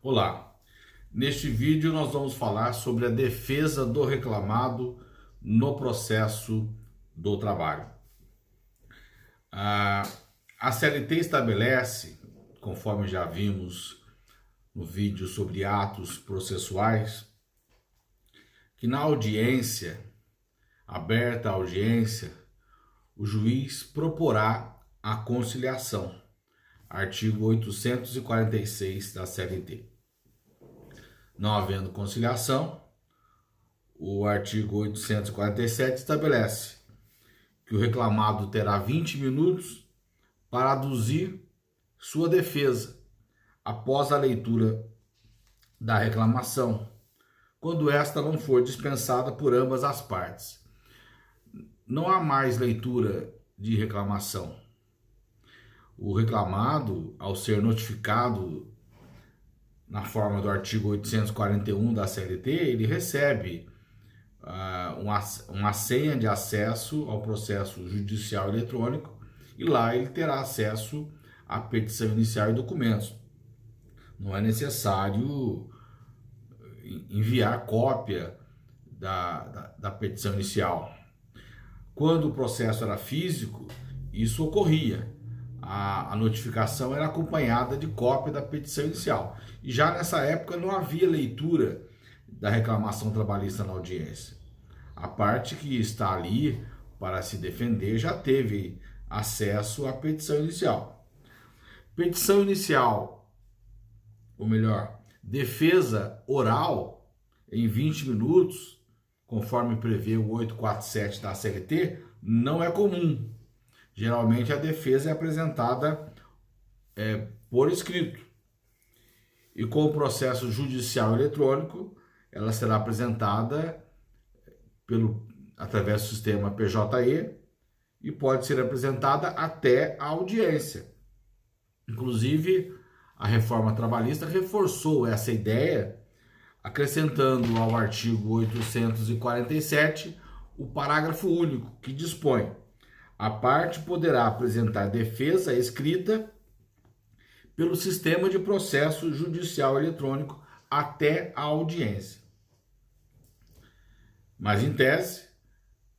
Olá, neste vídeo nós vamos falar sobre a defesa do reclamado no processo do trabalho. A CLT estabelece, conforme já vimos no vídeo sobre atos processuais, que na audiência, aberta a audiência, o juiz proporá a conciliação, artigo 846 da CLT. Não havendo conciliação, o artigo 847 estabelece que o reclamado terá 20 minutos para aduzir sua defesa após a leitura da reclamação, quando esta não for dispensada por ambas as partes. Não há mais leitura de reclamação. O reclamado, ao ser notificado na forma do artigo 841 da CLT, ele recebe uma senha de acesso ao processo judicial eletrônico e lá ele terá acesso à petição inicial e documentos. Não é necessário enviar cópia da petição inicial. Quando o processo era físico, isso ocorria. A notificação era acompanhada de cópia da petição inicial. E já nessa época não havia leitura da reclamação trabalhista na audiência. A parte que está ali para se defender já teve acesso à petição inicial. Petição inicial, ou melhor, defesa oral em 20 minutos, conforme prevê o 847 da CLT, não é comum. Geralmente a defesa é apresentada por escrito. E com o processo judicial eletrônico, ela será apresentada através do sistema PJE e pode ser apresentada até a audiência. Inclusive, a reforma trabalhista reforçou essa ideia, acrescentando ao artigo 847 o parágrafo único, que dispõe: a parte poderá apresentar defesa escrita pelo sistema de processo judicial eletrônico até a audiência. Mas, em tese,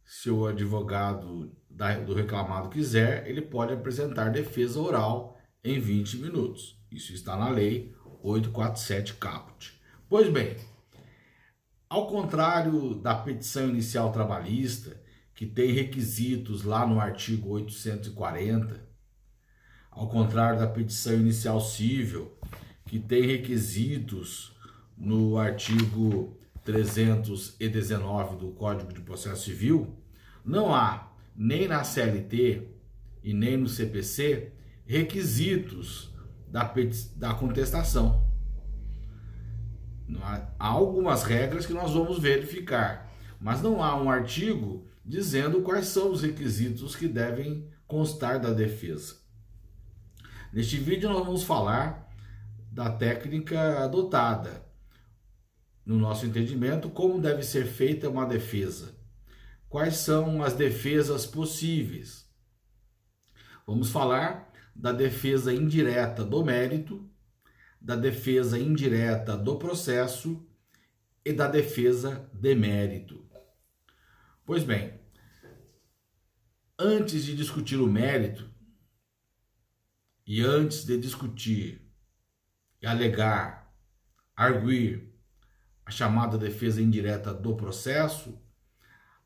se o advogado do reclamado quiser, ele pode apresentar defesa oral em 20 minutos. Isso está na lei 847 caput. Pois bem, ao contrário da petição inicial trabalhista, que tem requisitos lá no artigo 840, ao contrário da petição inicial civil, que tem requisitos no artigo 319 do Código de Processo Civil, não há, nem na CLT e nem no CPC, requisitos da contestação. Há algumas regras que nós vamos verificar, mas não há um artigo dizendo quais são os requisitos que devem constar da defesa. Neste vídeo nós vamos falar da técnica adotada, no nosso entendimento, como deve ser feita uma defesa. Quais são as defesas possíveis? Vamos falar da defesa indireta do mérito, da defesa indireta do processo e da defesa de mérito. Pois bem, antes de discutir o mérito e antes de discutir e alegar, arguir a chamada defesa indireta do processo,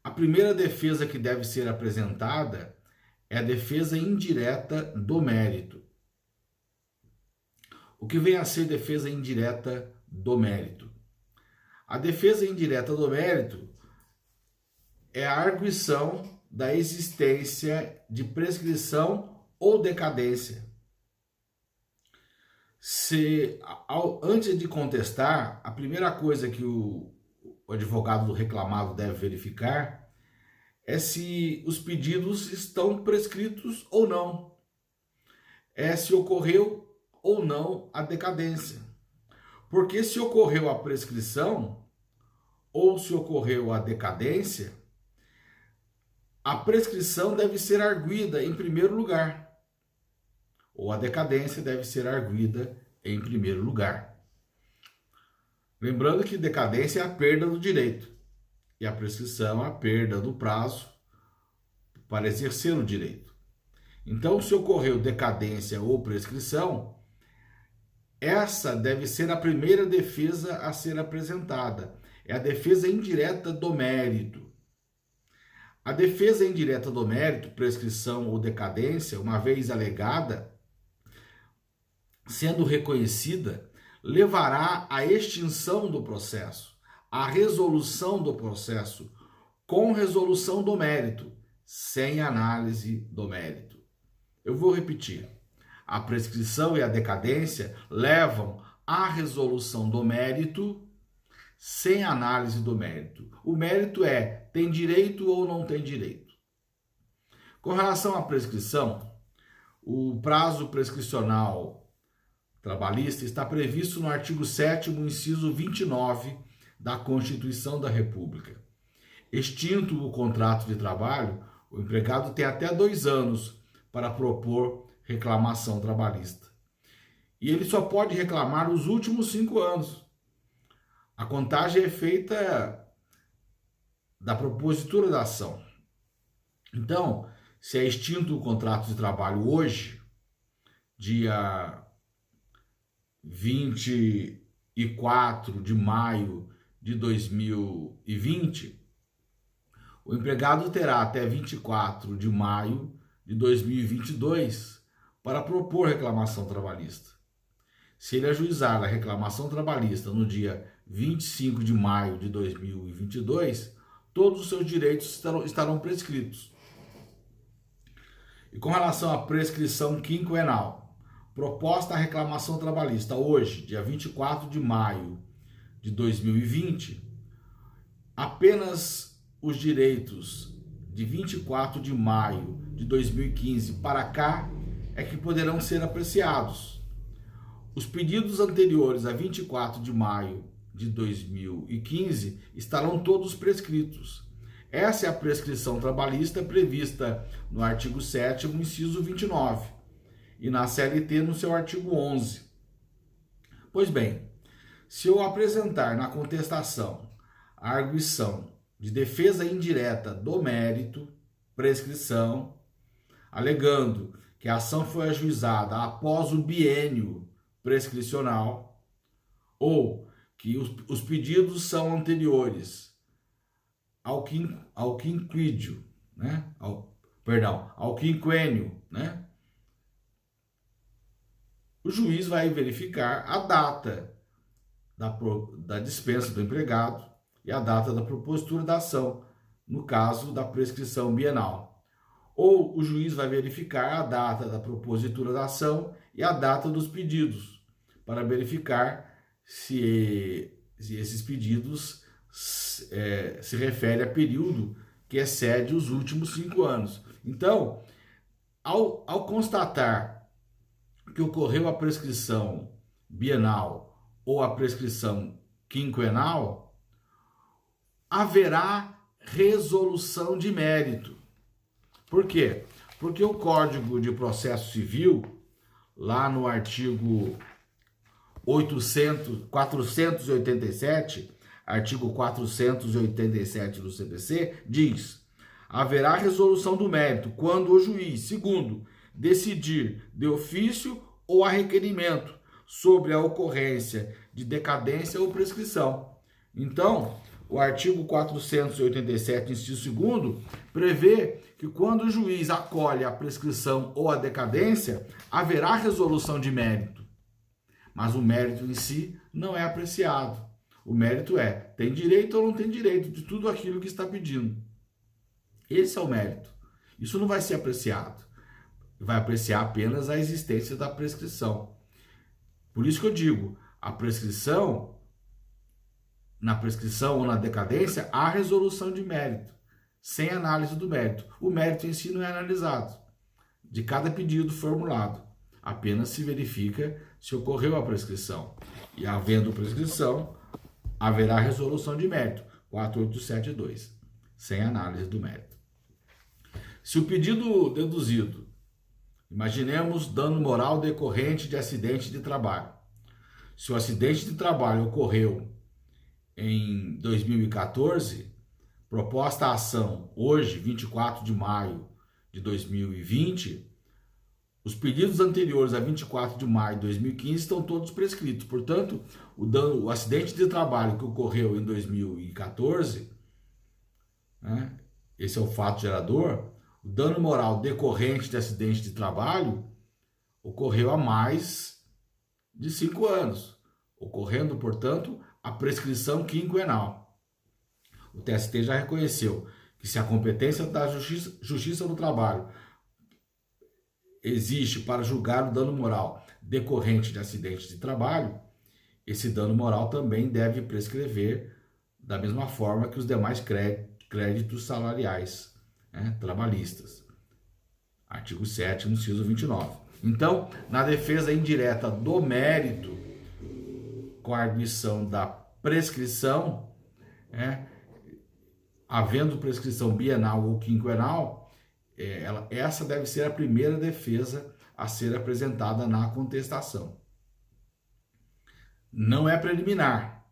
a primeira defesa que deve ser apresentada é a defesa indireta do mérito. O que vem a ser defesa indireta do mérito? A defesa indireta do mérito é a arguição da existência de prescrição ou decadência. Antes de contestar, a primeira coisa que o advogado do reclamado deve verificar é se os pedidos estão prescritos ou não. Se ocorreu ou não a decadência. Porque se ocorreu a prescrição ou se ocorreu a decadência, a prescrição deve ser arguida em primeiro lugar, ou a decadência deve ser arguida em primeiro lugar. Lembrando que decadência é a perda do direito e a prescrição é a perda do prazo para exercer o direito. Então, se ocorreu decadência ou prescrição, essa deve ser a primeira defesa a ser apresentada. É a defesa indireta do mérito. A defesa indireta do mérito, prescrição ou decadência, uma vez alegada, sendo reconhecida, levará à extinção do processo, à resolução do processo, com resolução do mérito, sem análise do mérito. Eu vou repetir. A prescrição e a decadência levam à resolução do mérito sem análise do mérito. O mérito é, tem direito ou não tem direito. Com relação à prescrição, o prazo prescricional trabalhista está previsto no artigo 7º, inciso 29 da Constituição da República. Extinto o contrato de trabalho, o empregado tem até 2 anos para propor reclamação trabalhista. E ele só pode reclamar os últimos 5 anos. A contagem é feita da propositura da ação. Então, se é extinto o contrato de trabalho hoje, dia 24 de maio de 2020, o empregado terá até 24 de maio de 2022 para propor reclamação trabalhista. Se ele ajuizar a reclamação trabalhista no dia 25 de maio de 2022, todos os seus direitos estarão prescritos. E com relação à prescrição quinquenal, proposta a reclamação trabalhista hoje, dia 24 de maio de 2020, apenas os direitos de 24 de maio de 2015 para cá é que poderão ser apreciados. Os pedidos anteriores a 24 de maio de 2015 estarão todos prescritos. Essa é a prescrição trabalhista prevista no artigo 7º, inciso 29, e na CLT no seu artigo 11. Pois bem, se eu apresentar na contestação a arguição de defesa indireta do mérito, prescrição, alegando que a ação foi ajuizada após o biênio prescricional, ou que os pedidos são anteriores ao quinquênio, né? Ao quinquênio, né? O juiz vai verificar a data da dispensa do empregado e a data da propositura da ação, no caso da prescrição bienal. Ou o juiz vai verificar a data da propositura da ação e a data dos pedidos, para verificar se esses pedidos se referem a período que excede os últimos 5 anos. Então, ao constatar que ocorreu a prescrição bienal ou a prescrição quinquenal, haverá resolução de mérito. Por quê? Porque o Código de Processo Civil, lá no artigo 487, artigo 487 do CPC, diz: haverá resolução do mérito quando o juiz, segundo, decidir de ofício ou a requerimento sobre a ocorrência de decadência ou prescrição. Então, o artigo 487, inciso 2º, prevê que quando o juiz acolhe a prescrição ou a decadência, haverá resolução de mérito. Mas o mérito em si não é apreciado. O mérito é, tem direito ou não tem direito de tudo aquilo que está pedindo. Esse é o mérito. Isso não vai ser apreciado. Vai apreciar apenas a existência da prescrição. Por isso que eu digo, a prescrição, na prescrição ou na decadência, há resolução de mérito, sem análise do mérito. O mérito em si não é analisado, de cada pedido formulado. Apenas se verifica se ocorreu a prescrição. E havendo prescrição, haverá resolução de mérito, 4872, sem análise do mérito. Se o pedido deduzido, imaginemos dano moral decorrente de acidente de trabalho. Se o acidente de trabalho ocorreu em 2014, proposta a ação hoje, 24 de maio de 2020, os pedidos anteriores a 24 de maio de 2015 estão todos prescritos. Portanto, o acidente de trabalho que ocorreu em 2014, né, esse é o fato gerador, o dano moral decorrente de acidente de trabalho ocorreu há mais de 5 anos, ocorrendo, portanto, a prescrição quinquenal. O TST já reconheceu que se a competência da Justiça do Trabalho existe para julgar o dano moral decorrente de acidente de trabalho, esse dano moral também deve prescrever da mesma forma que os demais créditos salariais, né, trabalhistas. Artigo 7º, inciso 29. Então, na defesa indireta do mérito, com a arguição da prescrição, havendo prescrição bienal ou quinquenal, essa deve ser a primeira defesa a ser apresentada na contestação. Não é preliminar.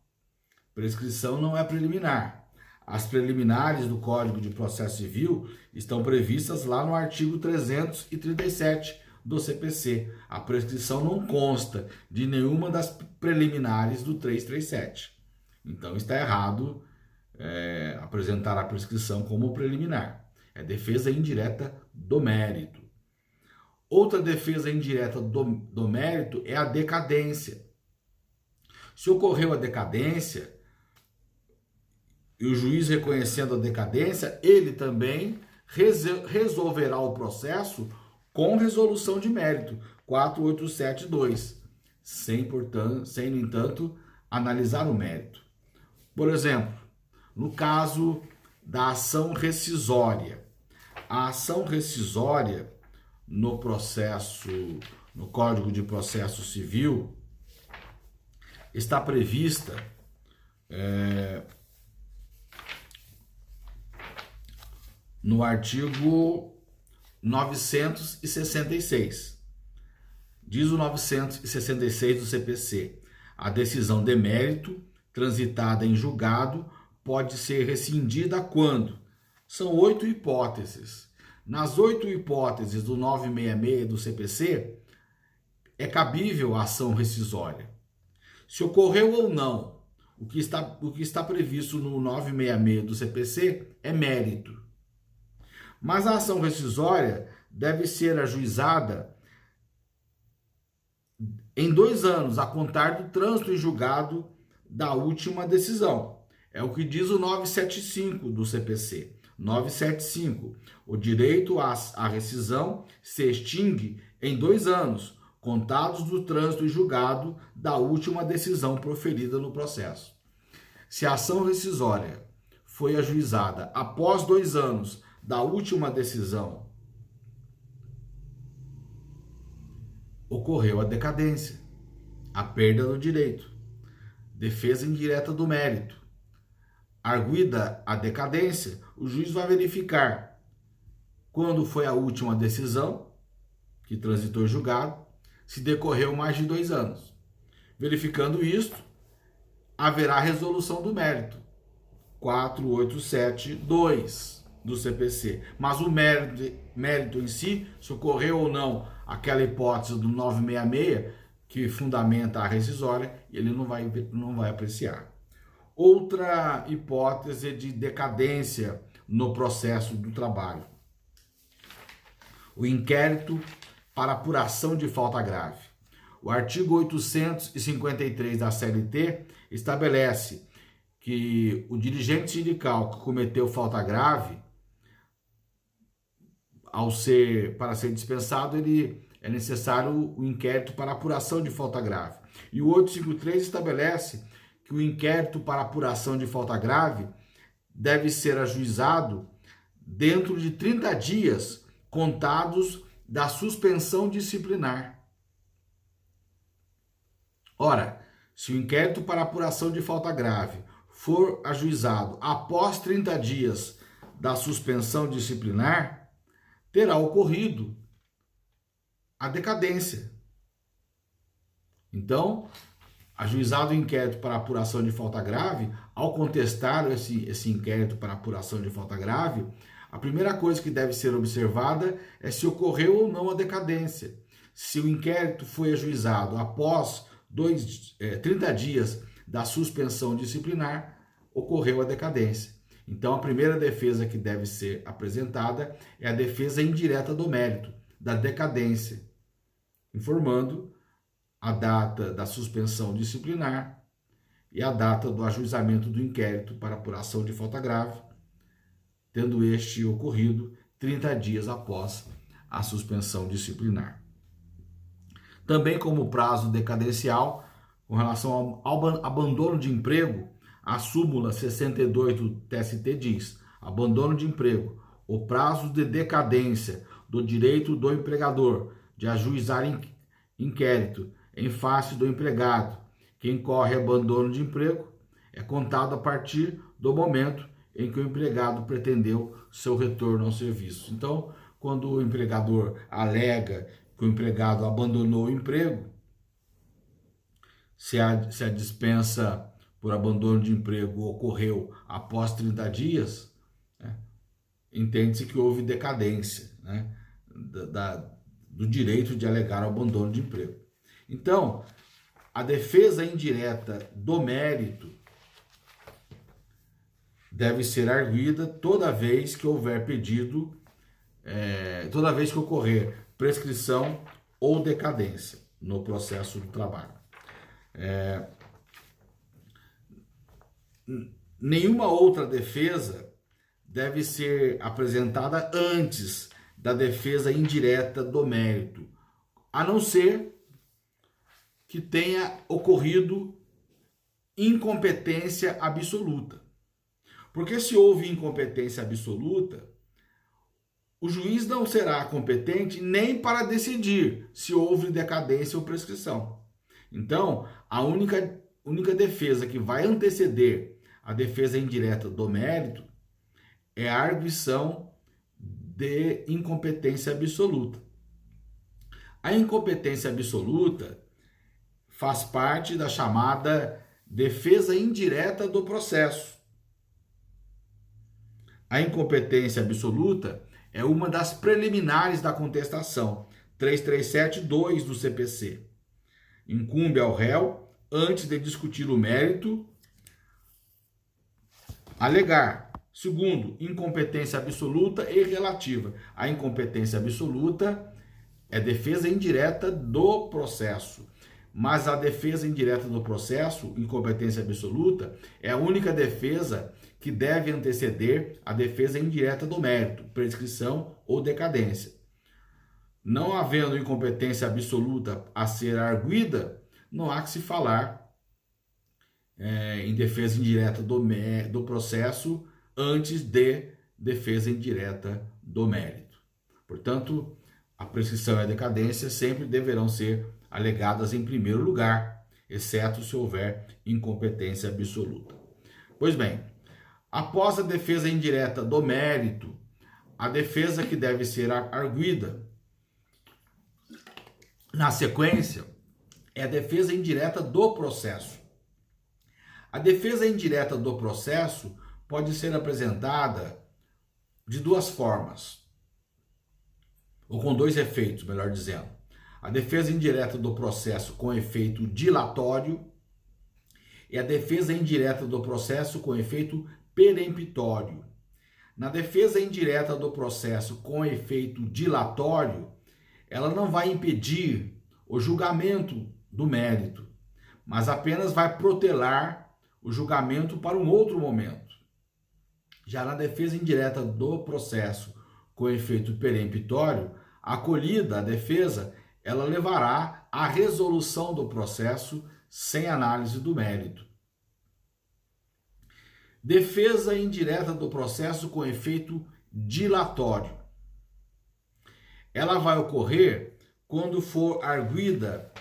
Prescrição não é preliminar. As preliminares do Código de Processo Civil estão previstas lá no artigo 337 do CPC. A prescrição não consta de nenhuma das preliminares do 337. Então está errado apresentar a prescrição como preliminar. É defesa indireta do mérito. Outra defesa indireta do mérito é a decadência. Se ocorreu a decadência, e o juiz reconhecendo a decadência, ele também resolverá o processo com resolução de mérito, 4872, sem, no entanto, analisar o mérito. Por exemplo, no caso da ação rescisória. A ação rescisória no Código de Processo Civil está prevista no artigo 966. Diz o 966 do CPC: a decisão de mérito transitada em julgado pode ser rescindida quando? São 8 hipóteses. Nas 8 hipóteses do 966 do CPC, é cabível a ação rescisória. Se ocorreu ou não, o que está previsto no 966 do CPC é mérito. Mas a ação rescisória deve ser ajuizada em 2 anos, a contar do trânsito em julgado da última decisão. É o que diz o 975 do CPC. 975. O direito à rescisão se extingue em 2 anos, contados do trânsito em julgado da última decisão proferida no processo. Se a ação rescisória foi ajuizada após 2 anos da última decisão, ocorreu a decadência, a perda do direito, defesa indireta do mérito. Arguida a decadência, o juiz vai verificar quando foi a última decisão que transitou em julgado, se decorreu mais de 2 anos. Verificando isto, haverá resolução do mérito, 4872 do CPC. Mas o mérito em si, se ocorreu ou não aquela hipótese do 966 que fundamenta a rescisória, ele não vai apreciar. Outra hipótese de decadência no processo do trabalho: o inquérito para apuração de falta grave. O artigo 853 da CLT estabelece que o dirigente sindical que cometeu falta grave, para ser dispensado, é necessário o inquérito para apuração de falta grave. E o 853 estabelece que o inquérito para apuração de falta grave deve ser ajuizado dentro de 30 dias contados da suspensão disciplinar. Ora, se o inquérito para apuração de falta grave for ajuizado após 30 dias da suspensão disciplinar, terá ocorrido a decadência. Então, ajuizado o inquérito para apuração de falta grave, ao contestar esse inquérito para apuração de falta grave, a primeira coisa que deve ser observada é se ocorreu ou não a decadência. Se o inquérito foi ajuizado após 30 dias da suspensão disciplinar, ocorreu a decadência. Então, a primeira defesa que deve ser apresentada é a defesa indireta do mérito, da decadência, informando a data da suspensão disciplinar e a data do ajuizamento do inquérito para apuração de falta grave, tendo este ocorrido 30 dias após a suspensão disciplinar. Também como prazo decadencial, com relação ao abandono de emprego, a súmula 62 do TST diz: abandono de emprego, o prazo de decadência do direito do empregador de ajuizar inquérito em face do empregado que incorre abandono de emprego é contado a partir do momento em que o empregado pretendeu seu retorno ao serviço. Então, quando o empregador alega que o empregado abandonou o emprego, se a dispensa por abandono de emprego ocorreu após 30 dias, né, entende-se que houve decadência, né, do direito de alegar o abandono de emprego. Então, a defesa indireta do mérito deve ser arguida toda vez que houver pedido, toda vez que ocorrer prescrição ou decadência no processo do trabalho. Nenhuma outra defesa deve ser apresentada antes da defesa indireta do mérito, a não ser que tenha ocorrido incompetência absoluta. Porque se houve incompetência absoluta, o juiz não será competente nem para decidir se houve decadência ou prescrição. Então, a única defesa que vai anteceder a defesa indireta do mérito é a arguição de incompetência absoluta. A incompetência absoluta faz parte da chamada defesa indireta do processo. A incompetência absoluta é uma das preliminares da contestação, 337.2 do CPC. Incumbe ao réu, antes de discutir o mérito, alegar. Segundo, incompetência absoluta e relativa. A incompetência absoluta é defesa indireta do processo, mas a defesa indireta do processo, incompetência absoluta, é a única defesa que deve anteceder a defesa indireta do mérito, prescrição ou decadência. Não havendo incompetência absoluta a ser arguida, não há que se falar em defesa indireta do processo antes de defesa indireta do mérito. Portanto, a prescrição e a decadência sempre deverão ser alegadas em primeiro lugar, exceto se houver incompetência absoluta. Pois bem, após a defesa indireta do mérito, a defesa que deve ser arguida na sequência é a defesa indireta do processo. A defesa indireta do processo pode ser apresentada de duas formas, ou com dois efeitos, melhor dizendo. A defesa indireta do processo com efeito dilatório e a defesa indireta do processo com efeito peremptório. Na defesa indireta do processo com efeito dilatório, ela não vai impedir o julgamento do mérito, mas apenas vai protelar o julgamento para um outro momento. Já na defesa indireta do processo com efeito peremptório, acolhida a defesa, ela levará à resolução do processo sem análise do mérito. Defesa indireta do processo com efeito dilatório. Ela vai ocorrer quando for arguida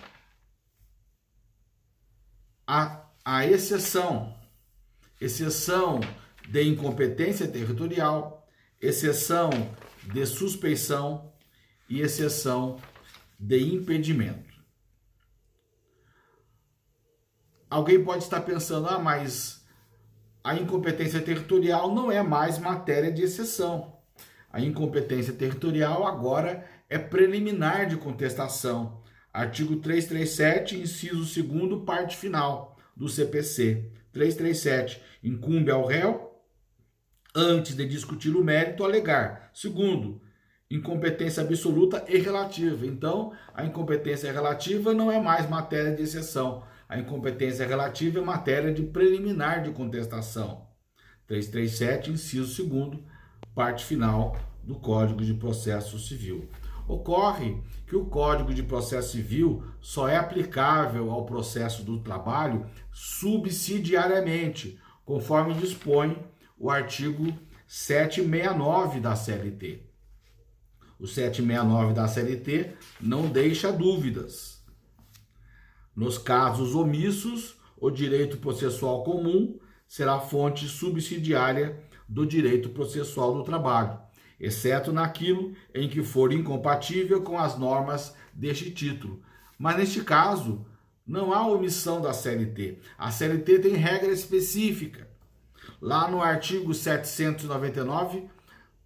a exceção de incompetência territorial, exceção de suspeição e exceção de impedimento. alguém pode estar pensando, mas a incompetência territorial não é mais matéria de exceção. A incompetência territorial agora é preliminar de contestação. Artigo 337, inciso 2º, parte final do CPC. 337. Incumbe ao réu, antes de discutir o mérito, alegar. Segundo, incompetência absoluta e relativa. Então, a incompetência relativa não é mais matéria de exceção. A incompetência relativa é matéria de preliminar de contestação. 337, inciso 2º, parte final do Código de Processo Civil. Ocorre que o Código de Processo Civil só é aplicável ao processo do trabalho subsidiariamente, conforme dispõe o artigo 769 da CLT. O 769 da CLT não deixa dúvidas. Nos casos omissos, o direito processual comum será fonte subsidiária do direito processual do trabalho, exceto naquilo em que for incompatível com as normas deste título. Mas neste caso, não há omissão da CLT. A CLT tem regra específica. Lá no artigo 799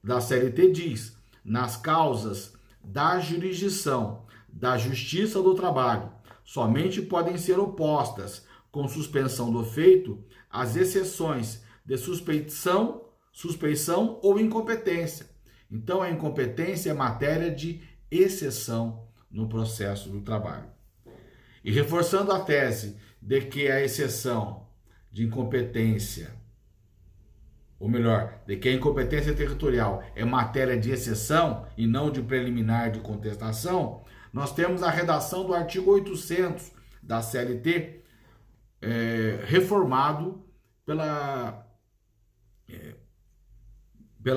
da CLT diz: nas causas da jurisdição da Justiça do Trabalho, somente podem ser opostas, com suspensão do feito, as exceções de suspeição ou incompetência. Então, a incompetência é matéria de exceção no processo do trabalho. E reforçando a tese de que a exceção de incompetência, ou melhor, de que a incompetência territorial é matéria de exceção e não de preliminar de contestação, nós temos a redação do artigo 800 da CLT, reformado pela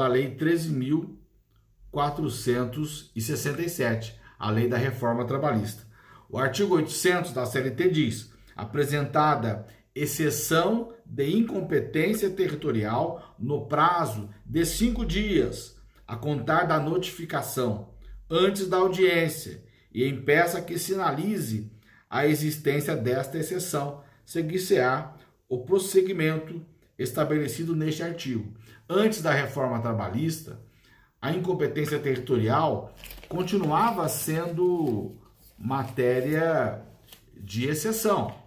Lei 13.467, a Lei da Reforma Trabalhista. O artigo 800 da CLT diz: apresentada exceção de incompetência territorial no prazo de 5 dias, a contar da notificação, antes da audiência, e impeça que sinalize a existência desta exceção, seguir-se-á o prosseguimento estabelecido neste artigo. Antes da reforma trabalhista, a incompetência territorial continuava sendo matéria de exceção.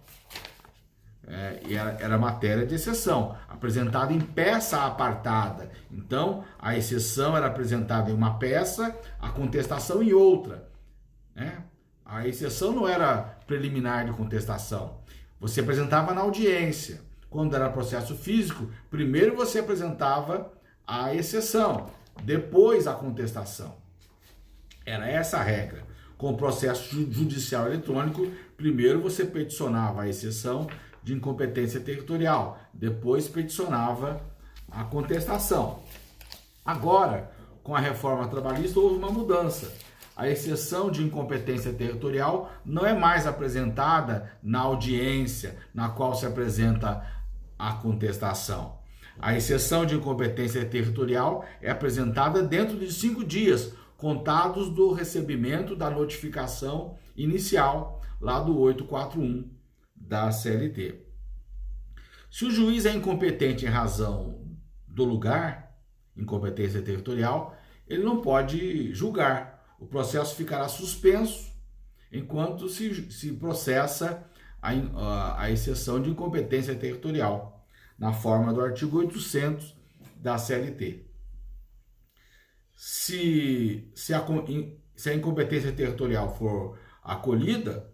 Era matéria de exceção, apresentada em peça apartada. Então, a exceção era apresentada em uma peça, a contestação em outra. A exceção não era preliminar de contestação. Você apresentava na audiência. Quando era processo físico, primeiro você apresentava a exceção, depois a contestação. Era essa a regra. Com o processo judicial eletrônico, primeiro você peticionava a exceção de incompetência territorial, depois peticionava a contestação. Agora, com a reforma trabalhista, houve uma mudança. A exceção de incompetência territorial não é mais apresentada na audiência na qual se apresenta a contestação. A exceção de incompetência territorial é apresentada dentro de 5 dias, contados do recebimento da notificação inicial, lá do 841 da CLT. Se o juiz é incompetente em razão do lugar, incompetência territorial, ele não pode julgar. O processo ficará suspenso enquanto se processa a exceção de incompetência territorial, na forma do artigo 800 da CLT. Se a incompetência territorial for acolhida,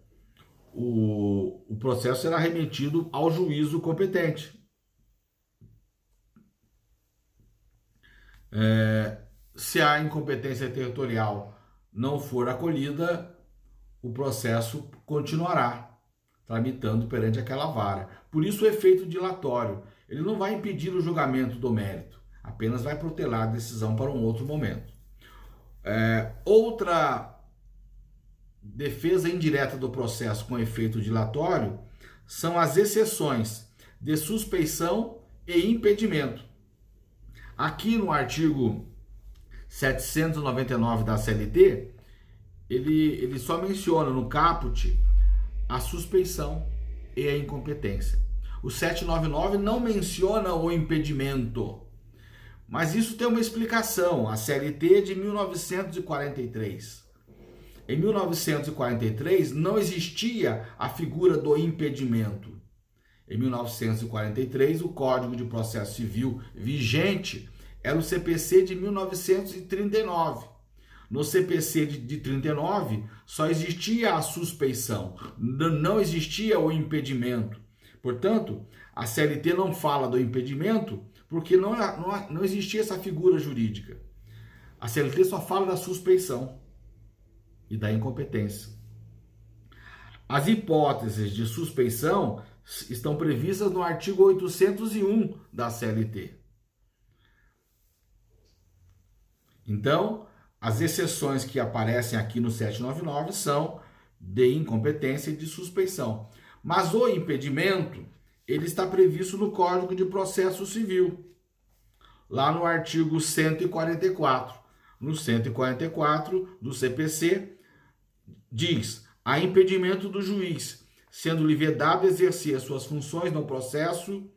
o processo será remetido ao juízo competente. Se a incompetência territorial não for acolhida, o processo continuará tramitando perante aquela vara. Por isso o efeito dilatório. Ele não vai impedir o julgamento do mérito, apenas vai protelar a decisão para um outro momento. Outra defesa indireta do processo com efeito dilatório são as exceções de suspeição e impedimento. Aqui no artigo 799 da CLT, ele só menciona no caput a suspeição e a incompetência. O 799 não menciona o impedimento, mas isso tem uma explicação. A CLT é de 1943. Em 1943 não existia a figura do impedimento. Em 1943, o Código de Processo Civil vigente era o CPC de 1939. No CPC de 39, só existia a suspeição, não existia o impedimento. Portanto, a CLT não fala do impedimento porque não existia essa figura jurídica. A CLT só fala da suspeição e da incompetência. As hipóteses de suspeição estão previstas no artigo 801 da CLT. Então, as exceções que aparecem aqui no 799 são de incompetência e de suspeição. Mas o impedimento, ele está previsto no Código de Processo Civil, lá no artigo 144. No 144 do CPC, diz: há impedimento do juiz, sendo-lhe vedado exercer as suas funções no processo,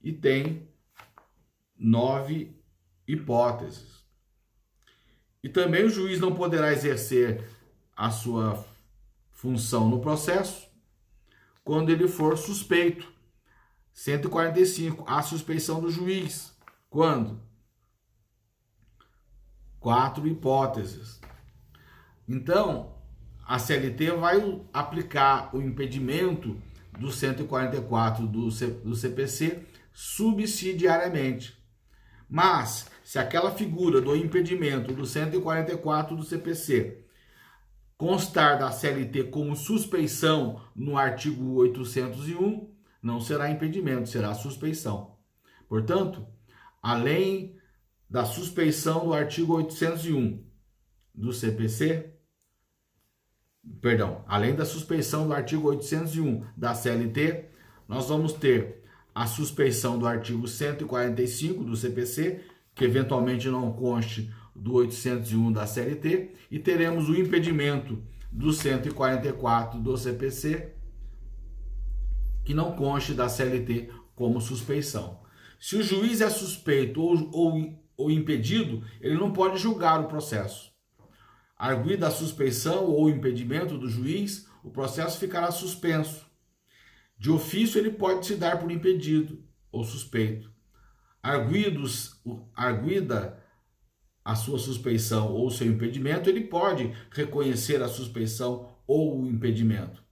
e tem 9 hipóteses. E também o juiz não poderá exercer a sua função no processo quando ele for suspeito. 145, a suspeição do juiz. Quando? 4 hipóteses. Então, a CLT vai aplicar o impedimento do 144 do CPC subsidiariamente. Mas, se aquela figura do impedimento do 144 do CPC constar da CLT como suspeição no artigo 801, não será impedimento, será suspeição. Portanto, além da suspeição do artigo 801 do CPC, além da suspeição do artigo 801 da CLT, nós vamos ter a suspeição do artigo 145 do CPC, que eventualmente não conste do 801 da CLT, e teremos o impedimento do 144 do CPC, que não conste da CLT como suspeição. Se o juiz é suspeito ou impedido, ele não pode julgar o processo. Arguida a suspeição ou impedimento do juiz, o processo ficará suspenso. De ofício, ele pode se dar por impedido ou suspeito. Arguida a sua suspeição ou seu impedimento, ele pode reconhecer a suspeição ou o impedimento.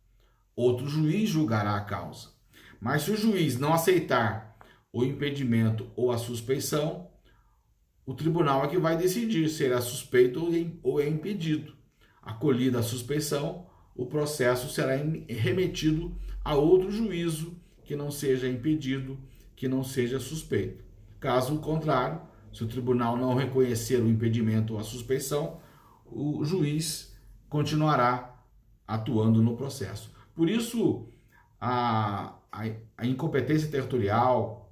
Outro juiz julgará a causa. Mas se o juiz não aceitar o impedimento ou a suspeição, o tribunal é que vai decidir se ele é suspeito ou é impedido. Acolhida a suspeição, o processo será remetido a outro juízo que não seja impedido, que não seja suspeito. Caso contrário, se o tribunal não reconhecer o impedimento ou a suspeição, o juiz continuará atuando no processo. Por isso, a incompetência territorial,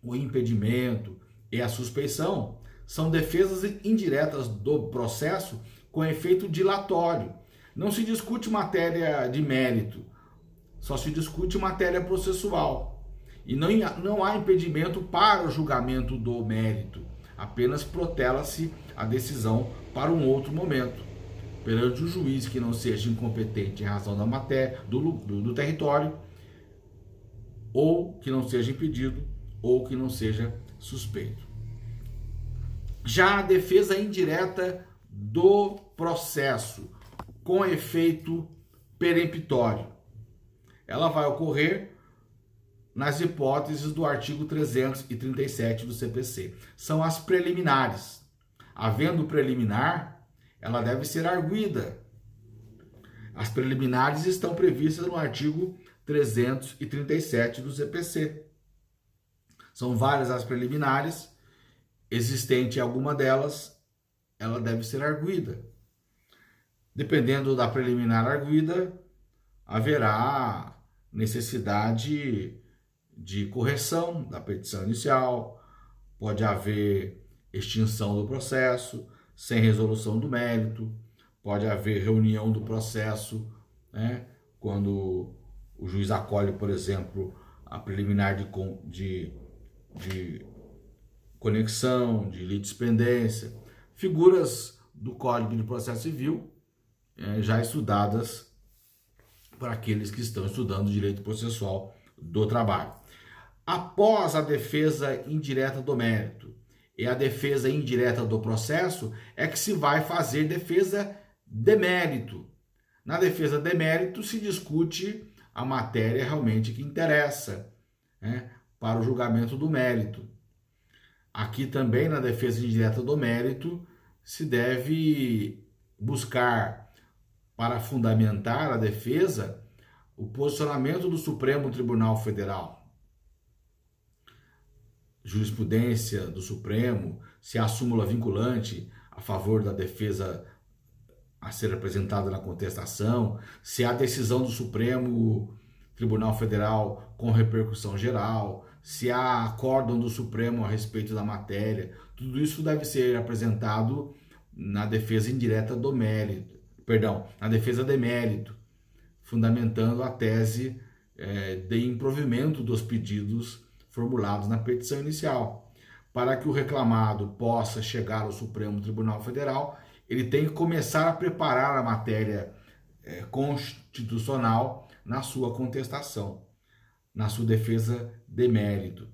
o impedimento e a suspeição são defesas indiretas do processo com efeito dilatório. Não se discute matéria de mérito, só se discute matéria processual. E não há impedimento para o julgamento do mérito, apenas protela-se a decisão para um outro momento, perante o juiz que não seja incompetente em razão da matéria, do território, ou que não seja impedido, ou que não seja suspeito. Já a defesa indireta do processo, com efeito peremptório, ela vai ocorrer nas hipóteses do artigo 337 do CPC. São as preliminares. Havendo preliminar, ela deve ser arguida. As preliminares estão previstas no artigo 337 do CPC. São várias as preliminares, existente alguma delas, ela deve ser arguida. Dependendo da preliminar arguida, haverá necessidade de correção da petição inicial, pode haver extinção do processo, sem resolução do mérito, pode haver reunião do processo, quando o juiz acolhe, por exemplo, a preliminar de conexão, de litispendência, figuras do Código de Processo Civil já estudadas para aqueles que estão estudando direito processual do trabalho. Após a defesa indireta do mérito e a defesa indireta do processo, é que se vai fazer defesa de mérito. Na defesa de mérito se discute a matéria realmente que interessa, né, para o julgamento do mérito. Aqui também, na defesa indireta do mérito, se deve buscar, para fundamentar a defesa, o posicionamento do Supremo Tribunal Federal. Jurisprudência do Supremo, se há súmula vinculante a favor da defesa a ser apresentada na contestação, se há decisão do Supremo Tribunal Federal com repercussão geral, se há acórdão do Supremo a respeito da matéria, tudo isso deve ser apresentado na defesa indireta do mérito, na defesa de mérito, fundamentando a tese de improvimento dos pedidos formulados na petição inicial. Para que o reclamado possa chegar ao Supremo Tribunal Federal, ele tem que começar a preparar a matéria constitucional na sua contestação, na sua defesa de mérito.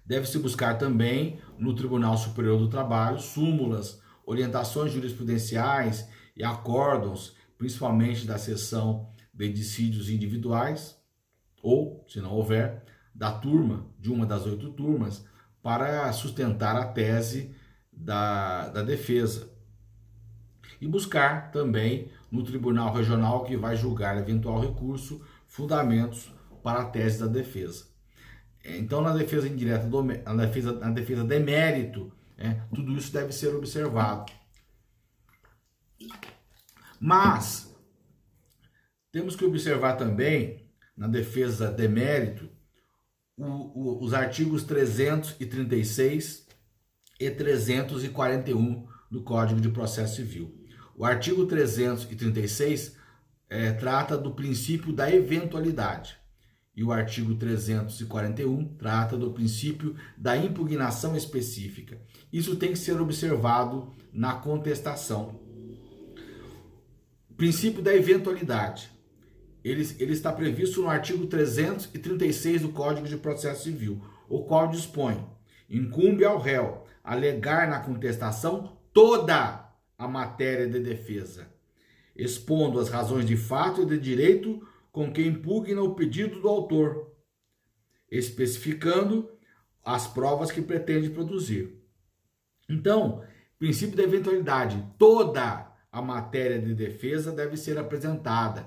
Deve-se buscar também no Tribunal Superior do Trabalho súmulas, orientações jurisprudenciais e acórdãos, principalmente da seção de dissídios individuais, ou, se não houver, da turma, de uma das 8 turmas, para sustentar a tese da defesa. E buscar também no Tribunal Regional que vai julgar eventual recurso, fundamentos para a tese da defesa. Então, na defesa indireta, na defesa de mérito, tudo isso deve ser observado. Mas temos que observar também, na defesa de mérito, os artigos 336 e 341 do Código de Processo Civil. O artigo 336 trata do princípio da eventualidade e o artigo 341 trata do princípio da impugnação específica. Isso tem que ser observado na contestação. O princípio da eventualidade, ele está previsto no artigo 336 do Código de Processo Civil, o qual dispõe: incumbe ao réu alegar na contestação toda a matéria de defesa, expondo as razões de fato e de direito com que impugna o pedido do autor, especificando as provas que pretende produzir. Então, princípio da eventualidade, toda a matéria de defesa deve ser apresentada.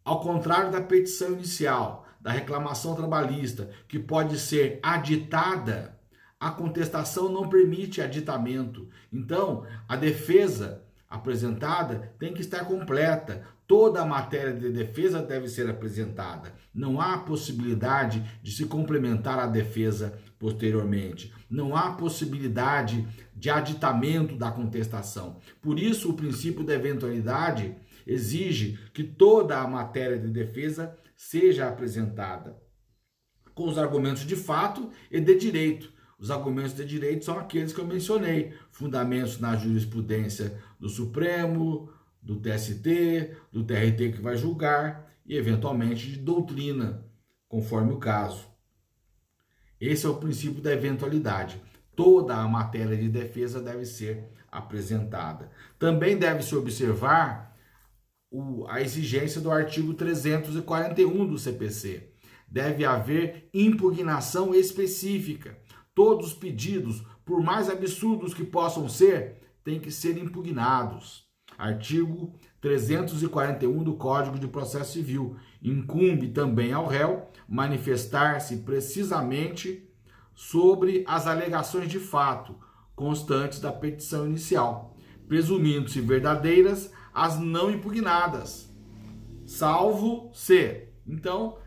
Ao contrário da petição inicial, da reclamação trabalhista, que pode ser aditada, a contestação não permite aditamento. Então, a defesa apresentada tem que estar completa. Toda a matéria de defesa deve ser apresentada. Não há possibilidade de se complementar a defesa posteriormente. Não há possibilidade de aditamento da contestação. Por isso, o princípio da eventualidade exige que toda a matéria de defesa seja apresentada com os argumentos de fato e de direito. Os argumentos de direito são aqueles que eu mencionei: fundamentos na jurisprudência do Supremo, do TST, do TRT que vai julgar e, eventualmente, de doutrina, conforme o caso. Esse é o princípio da eventualidade. Toda a matéria de defesa deve ser apresentada. Também deve-se observar a exigência do artigo 341 do CPC. Deve haver impugnação específica. Todos os pedidos, por mais absurdos que possam ser, têm que ser impugnados. Artigo 341 do Código de Processo Civil. Incumbe também ao réu manifestar-se precisamente sobre as alegações de fato constantes da petição inicial, presumindo-se verdadeiras as não impugnadas, salvo se. Então,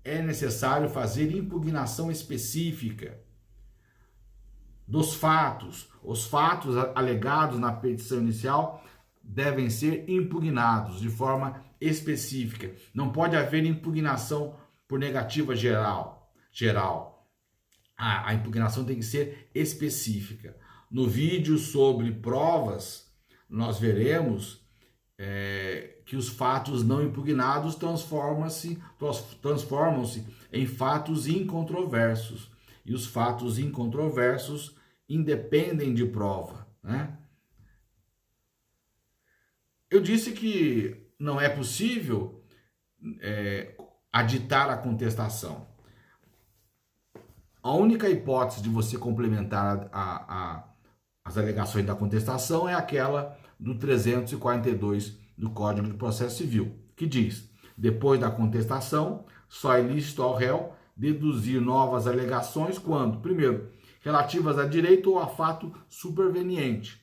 é necessário fazer impugnação específica dos fatos. Os fatos alegados na petição inicial devem ser impugnados de forma específica. Não pode haver impugnação por negativa geral. A impugnação tem que ser específica. No vídeo sobre provas, nós veremos que os fatos não impugnados transformam-se em fatos incontroversos. E os fatos incontroversos independem de prova, né? Eu disse que não é possível aditar a contestação. A única hipótese de você complementar as alegações da contestação é aquela do 342 do Código de Processo Civil, que diz: depois da contestação, só é lícito ao réu deduzir novas alegações quando, primeiro, relativas a direito ou a fato superveniente.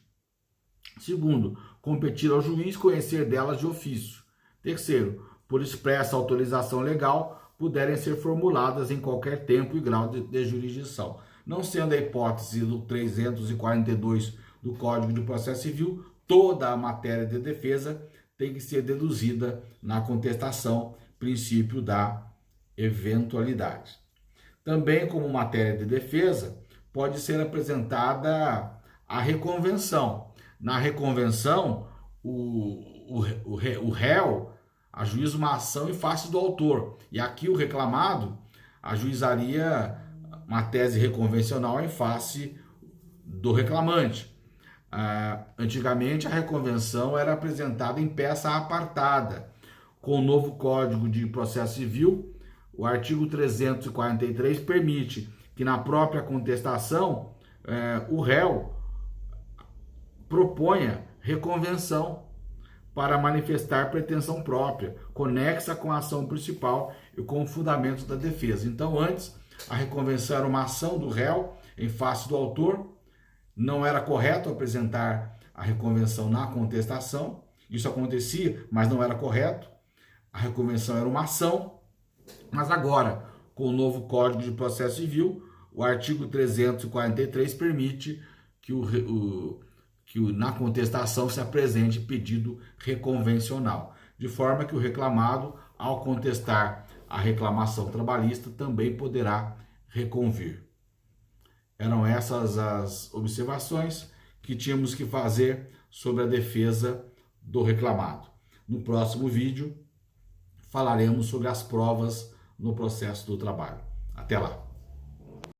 Segundo, competir ao juiz conhecer delas de ofício. Terceiro, por expressa autorização legal, puderem ser formuladas em qualquer tempo e grau de jurisdição. Não sendo a hipótese do 342 do Código de Processo Civil, toda a matéria de defesa tem que ser deduzida na contestação, princípio da eventualidade. Também, como matéria de defesa, pode ser apresentada a reconvenção. Na reconvenção, o réu ajuiza uma ação em face do autor. E aqui o reclamado ajuizaria uma tese reconvencional em face do reclamante. Antigamente, a reconvenção era apresentada em peça apartada. Com o novo Código de Processo Civil, o artigo 343 permite que na própria contestação o réu proponha reconvenção para manifestar pretensão própria, conexa com a ação principal e com o fundamento da defesa. Então, antes, a reconvenção era uma ação do réu em face do autor. Não era correto apresentar a reconvenção na contestação. Isso acontecia, mas não era correto. A reconvenção era uma ação. Mas agora, com o novo Código de Processo Civil, o artigo 343 permite que na contestação se apresente pedido reconvencional, de forma que o reclamado, ao contestar a reclamação trabalhista, também poderá reconvir. Eram essas as observações que tínhamos que fazer sobre a defesa do reclamado. No próximo vídeo, falaremos sobre as provas no processo do trabalho. Até lá!